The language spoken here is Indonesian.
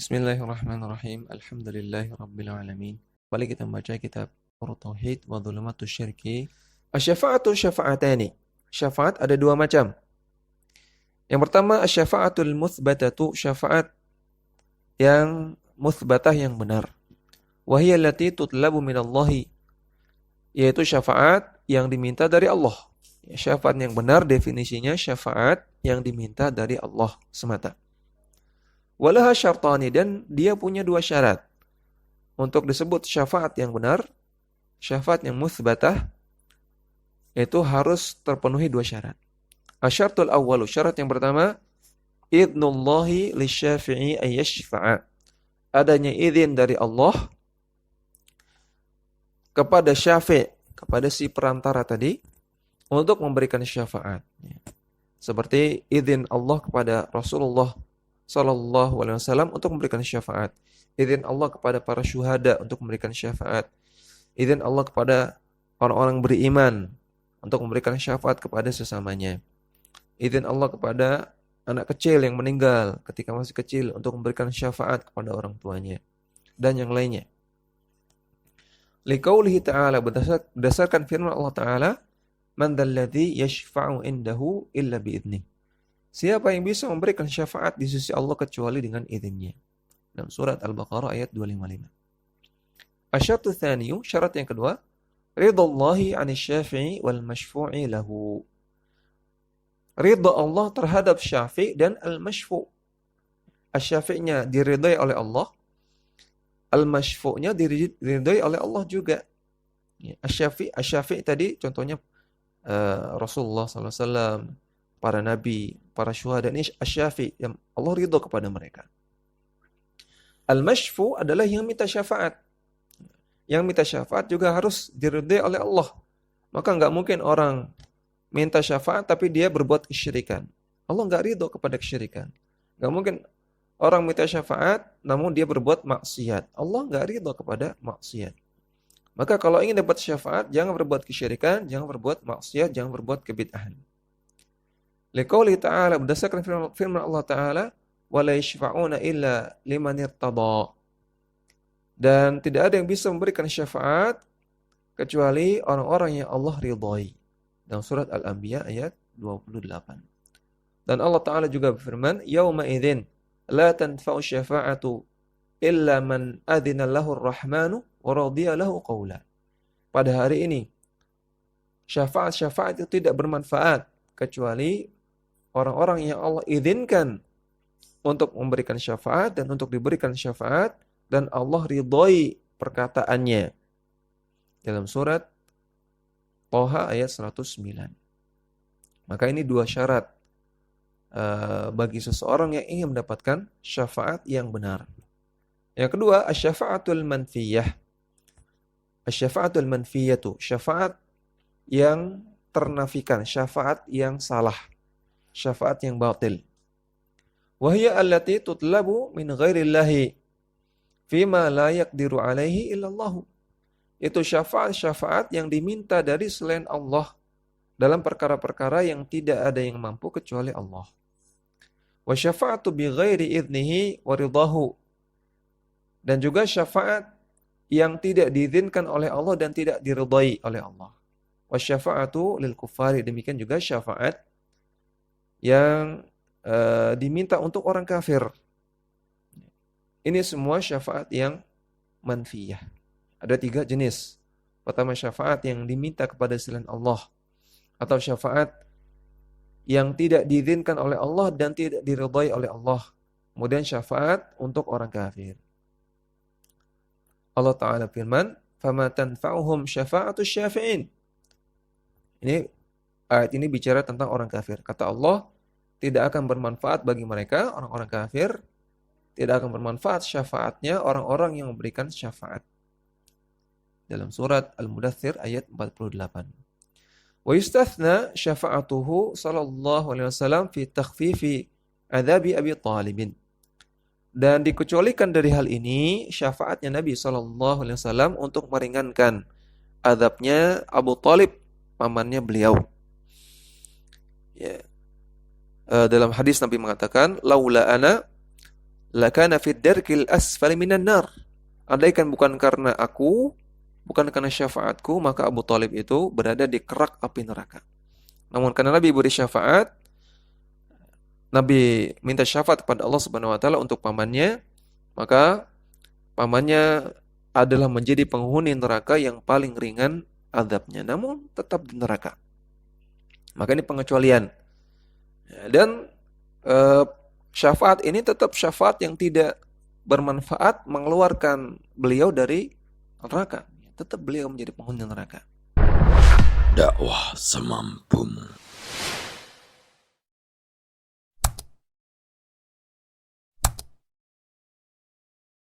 Bismillahirrahmanirrahim. Alhamdulillahirabbil alamin. Kembali kita membaca kitab Tauhid wa Dhulumatus Syirki. Asy-syafa'atu syafa'atani. Syafaat ada dua macam. Yang pertama asy-syafa'atul mutsbatatu, syafaat yang mutsbatah yang benar. Wa hiya allati tutlabu minallahi, yaitu syafaat yang diminta dari Allah. Syafaat yang benar definisinya syafaat yang diminta dari Allah semata. Walaha syartani, dan dia punya dua syarat. Untuk disebut syafaat yang benar, syafaat yang mutsbatah, itu harus terpenuhi dua syarat. Asyartul awwalu, syarat yang pertama, idnullahi lisyafi'i ayyashfa'a. Adanya izin dari Allah kepada syafi', kepada si perantara tadi, untuk memberikan syafaat. Seperti izin Allah kepada Rasulullah Sallallahu Alaihi Wasallam untuk memberikan syafaat. Izin Allah kepada para syuhada untuk memberikan syafaat. Izin Allah kepada orang-orang beriman untuk memberikan syafaat kepada sesamanya. Izin Allah kepada anak kecil yang meninggal ketika masih kecil untuk memberikan syafaat kepada orang tuanya. Dan yang lainnya. Liqaulihi ta'ala, berdasarkan firman Allah Ta'ala, man dzalladzi yashfa'u indahu illa bi'idnih. Siapa yang bisa memberikan syafaat di sisi Allah kecuali dengan izinnya. Dalam surat Al-Baqarah ayat 255. Asyartu tsaniyu, syarat yang kedua, ridallahi 'anil syafi'i wal masyfu'i lahu. Ridha Allah terhadap syafi' dan al-masyfu'. Asy-syafi'nya diridai oleh Allah, al-masyfu'nya diridai oleh Allah juga. Asy-syafi' tadi contohnya Rasulullah sallallahu alaihi wasallam, para nabi, para syuhada, ini asy-syafi' yang Allah ridha kepada mereka. Al-masyfu' adalah yang minta syafaat. Yang minta syafaat juga harus diridai oleh Allah. Maka enggak mungkin orang minta syafaat tapi dia berbuat kesyirikan. Allah enggak ridha kepada kesyirikan. Enggak mungkin orang minta syafaat namun dia berbuat maksiat. Allah enggak ridha kepada maksiat. Maka kalau ingin dapat syafaat, jangan berbuat kesyirikan, jangan berbuat maksiat, jangan berbuat kebid'ahan. Liqauli ta'ala, berdasarkan firman Allah Ta'ala, wala yashfa'una illa liman irtada. Dan tidak ada yang bisa memberikan syafaat kecuali orang-orang yang Allah ridhai. Dalam surat Al-Anbiya ayat 28. Dan Allah Ta'ala juga berfirman, yauma idzin la tanfa'u syafa'atu illa man adzina lahu ar-rahmanu wa radiya lahu qawla. Pada hari ini syafaat-syafaat itu tidak bermanfaat kecuali orang-orang yang Allah izinkan untuk memberikan syafaat dan untuk diberikan syafaat dan Allah ridhai perkataannya. Dalam surat Thaha ayat 109. Maka ini dua syarat bagi seseorang yang ingin mendapatkan syafaat yang benar. Yang kedua, asy-syafa'atul manfiyah. Asy-syafa'atul manfiyatu, syafaat yang ternafikan, syafaat yang salah. Syafaat yang batil. Wahya allati tutlabu min ghairillahi fima la yaqdiru alaihi illallah. Itu syafaat-syafaat yang diminta dari selain Allah dalam perkara-perkara yang tidak ada yang mampu kecuali Allah. Wa syafa'atu bi ghairi idnihi wa ridahu. Dan juga syafaat yang tidak diizinkan oleh Allah dan tidak diridai oleh Allah. Wa syafa'atu lil kuffari, demikian juga syafaat yang diminta untuk orang kafir. Ini semua syafaat yang manfiyah. Ada 3 jenis. Pertama, syafaat yang diminta kepada selain Allah, atau syafaat yang tidak diizinkan oleh Allah dan tidak diridai oleh Allah. Kemudian syafaat untuk orang kafir. Allah Ta'ala firman, فَمَا تَنْفَعُهُمْ شَفَاعَةُ الشَّافِعِينَ. Ini ayat ini bicara tentang orang kafir. Kata Allah, tidak akan bermanfaat bagi mereka, orang-orang kafir, tidak akan bermanfaat syafaatnya orang-orang yang memberikan syafaat. Dalam surat Al-Mudaththir ayat 48. Wa yustathna syafa'atuhu sallallahu alaihi wasallam fi takhfifi adzabi Abi Thalib. Dan dikecualikan dari hal ini syafaatnya Nabi sallallahu alaihi wasallam untuk meringankan azabnya Abu Thalib, pamannya beliau. Ya. Dalam hadis Nabi mengatakan, laula ana lakana fid darkil asfali minan nar. Andaikan bukan karena aku, bukan karena syafaatku, maka Abu Thalib itu berada di kerak api neraka. Namun karena Nabi beri syafaat, Nabi minta syafaat kepada Allah Subhanahu wa taala untuk pamannya, maka pamannya adalah menjadi penghuni neraka yang paling ringan azabnya, namun tetap di neraka. Maka ini pengecualian. Dan syafaat ini tetap syafaat yang tidak bermanfaat mengeluarkan beliau dari neraka. Tetap beliau menjadi penghuni neraka. Dakwah semampumu.